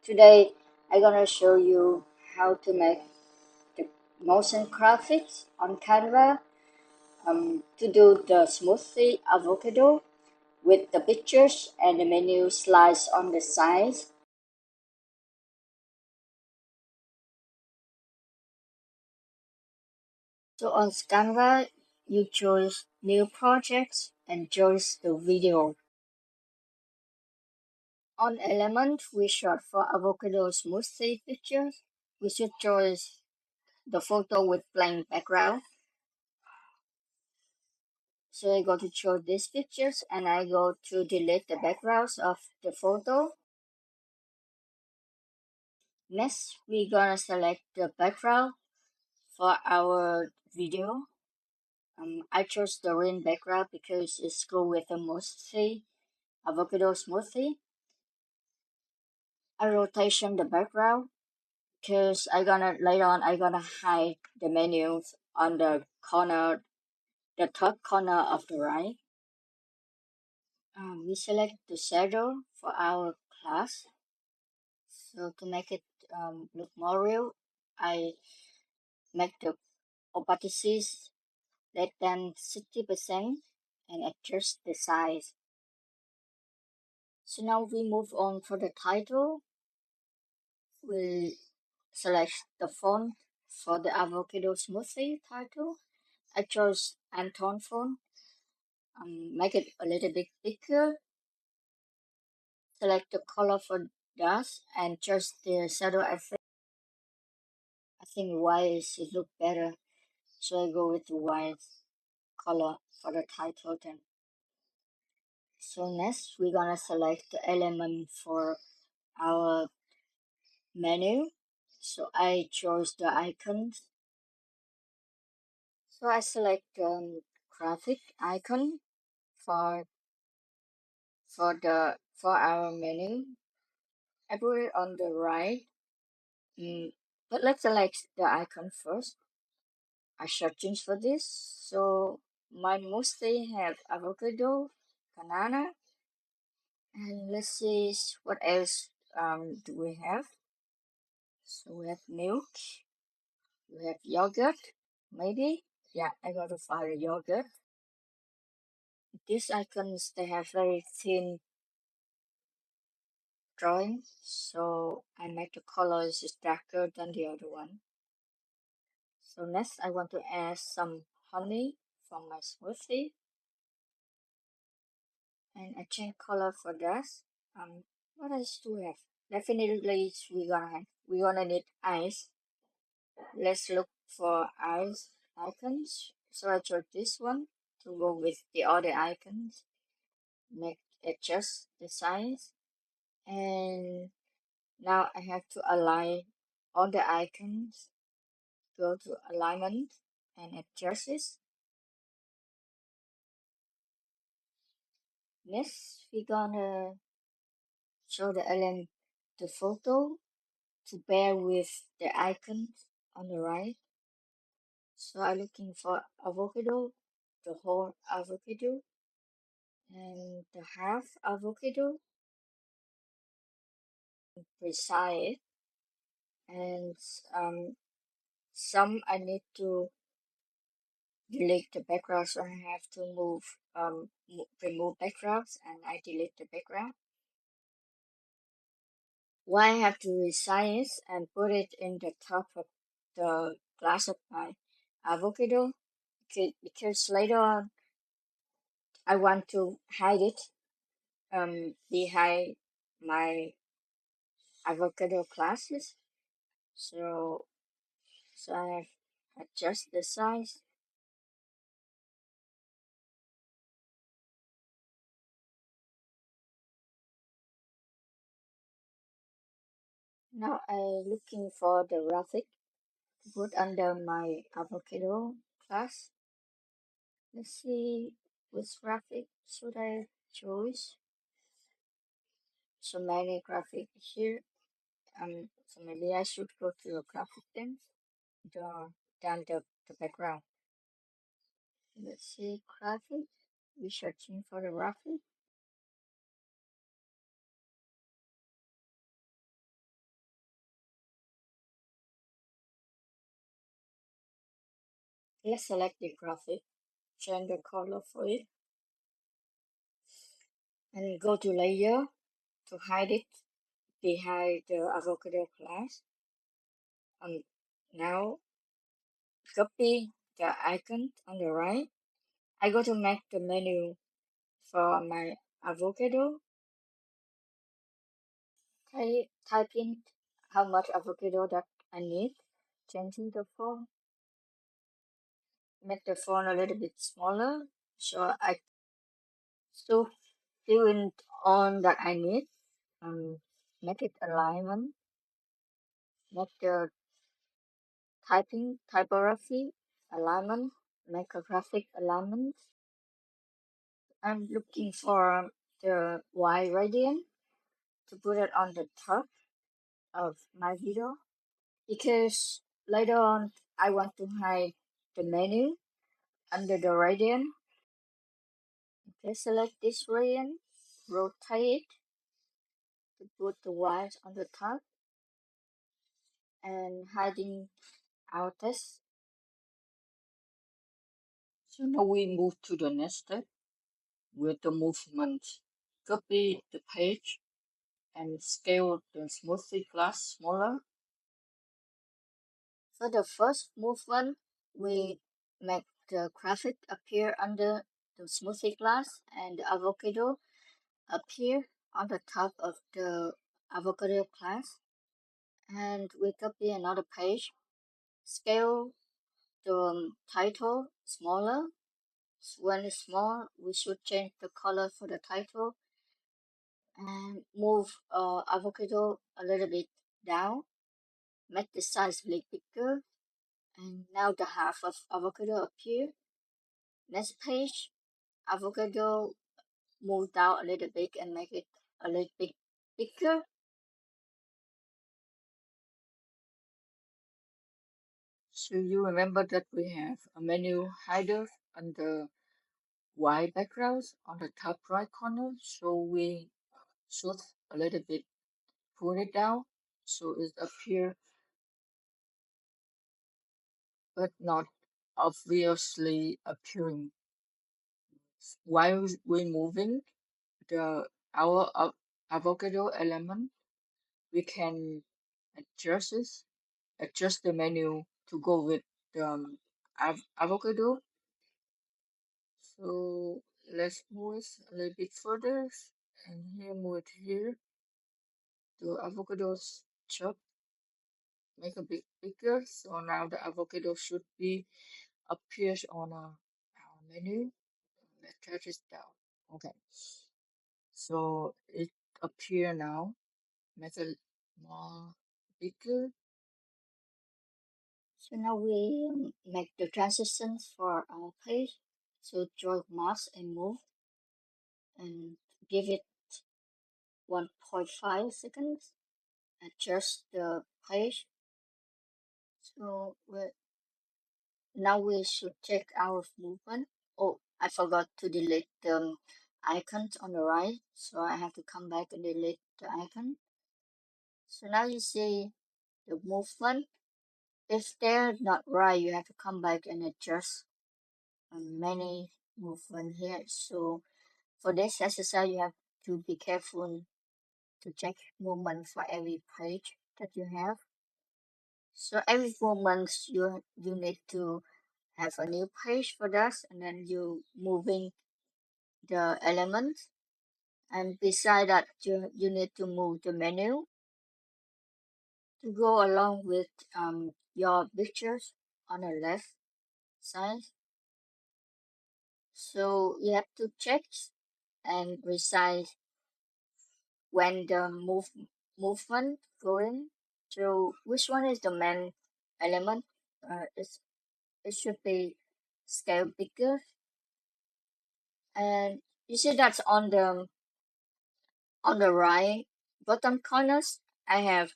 Today I'm gonna show you how to make the motion graphics on Canva to do the smoothie avocado with the pictures and the menu slides on the sides. So on Canva, you choose new projects and choose the video. On element, we search for avocado smoothie pictures. We should choose the photo with blank background. So I go to choose these pictures and I go to delete the backgrounds of the photo. Next, we're gonna select the background for our video. I chose the green background because it's cool with the smoothie, avocado smoothie. I rotation the background because later on I gonna hide the menus on the corner, the top corner of the right. We select the shadow for our class. So to make it look more real, I make the opacity less than 60% and adjust the size. So now we move on for the title. We select the font for the avocado smoothie title. I chose Anton font. Make it a little bit bigger. Select the color for dust and choose the shadow effect. I think white should look better, so I go with the white color for the title then. So next we're gonna select the element for our menu. So I chose the icons. So I select graphic icon for for our menu. I put it on the right. But let's select the icon first. I searching for this. So mine mostly have avocado, banana, and let's see what else do we have. So we have milk, we have yogurt, maybe. Yeah, I got to find a yogurt. These icons they have very thin drawing, so I make the colors darker than the other one. So next I want to add some honey from my smoothie. And I change color for that. What else do we have? Definitely we're gonna need eyes. Let's look for eyes icons. So I chose this one to go with the other icons. Make adjust the size. And now I have to align all the icons. Go to alignment and adjust it. Next we're gonna show the element the photo to pair with the icons on the right. So I'm looking for avocado, the whole avocado, and the half avocado, precise, and some I need to delete the background, so I have to remove backgrounds, and I delete the background. Why I have to resize and put it in the top of the glass of my avocado? Because later on I want to hide it behind my avocado classes. So I have adjust the size. Now I'm looking for the graphic to put under my avocado class. Let's see which graphic should I choose. So many graphic here. So maybe I should go to the graphic then. Down the background. Let's see graphic. We're searching for the graphic. Let's select the graphic, change the color for it, and go to layer to hide it behind the avocado class. Now copy the icon on the right. I go to make the menu for my avocado. Type in how much avocado that I need. Changing the font. Make the font a little bit smaller so I still fill in on that I need. Make it alignment. Make the typography alignment. Make a graphic alignment. I'm looking for the Y gradient to put it on the top of my video because later on I want to hide the menu under the gradient. Okay, select this gradient, rotate it to put the Y's on the top and hiding our text. So now we move to the next step with the movement. Copy the page and scale the smoothie class smaller. For the first movement, we make the graphic appear under the smoothie glass and the avocado appear on the top of the avocado class. And we copy another page, scale the title smaller. When it's small, we should change the color for the title and move avocado a little bit down. Make the size a little bigger. And now the half of avocado appear. Next page, avocado move down a little bit and make it a little bit bigger. So you remember that we have a menu hider under white backgrounds on the top right corner. So we should a little bit pull it down so it appear but not obviously appearing. While we're moving our avocado element, we can adjust it, adjust the menu to go with the avocado. So let's move it a little bit further and here move it here. The avocados chop, make a bit bigger. So now the avocado should be appears on our menu. Let's touch it down. Okay. So it appear now. Make it more bigger. So now we make the transitions for our page. So draw mouse and move and give it 1.5 seconds. Adjust the page. So now we should check our movement. Oh, I forgot to delete the icons on the right, so I have to come back and delete the icon. So now you see the movement. If they're not right, you have to come back and adjust many movement here. So for this exercise, you have to be careful to check movement for every page that you have. So every 4 months, you need to have a new page for that, and then you moving the elements. And beside that, you need to move the menu to go along with your pictures on the left side. So you have to check and resize when the movement going. So which one is the main element? It should be scale bigger. And you see that's on the right bottom corners. I have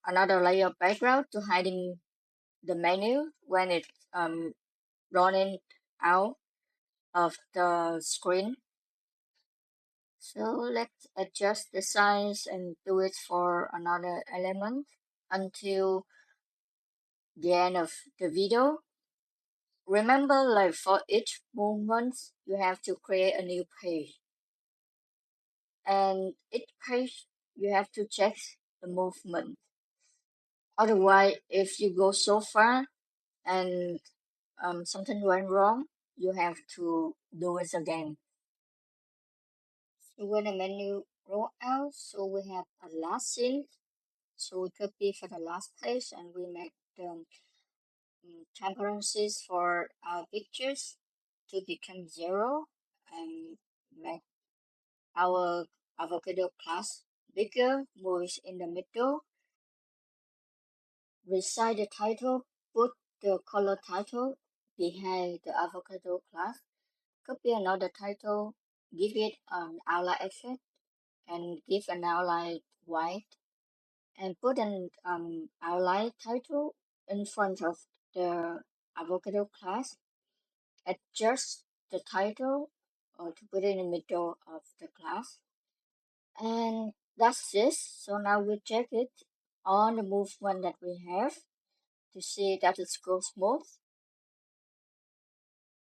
another layer of background to hiding the menu when it's running out of the screen. So let's adjust the size and do it for another element until the end of the video. remember, like for each movement, you have to create a new page, and each page you have to check the movement. Otherwise, if you go so far and something went wrong, you have to do it again. So when the menu roll out, so we have a last scene. So we copy for the last page and we make the transparencies for our pictures to become 0 and make our avocado class bigger, moves in the middle. Beside the title, put the color title behind the avocado class. Copy another title, give it an outline effect, and give an outline white, and put an outline title in front of the avocado class. Adjust the title or to put it in the middle of the class. And that's it. So now we check it on the movement that we have to see that it goes smooth.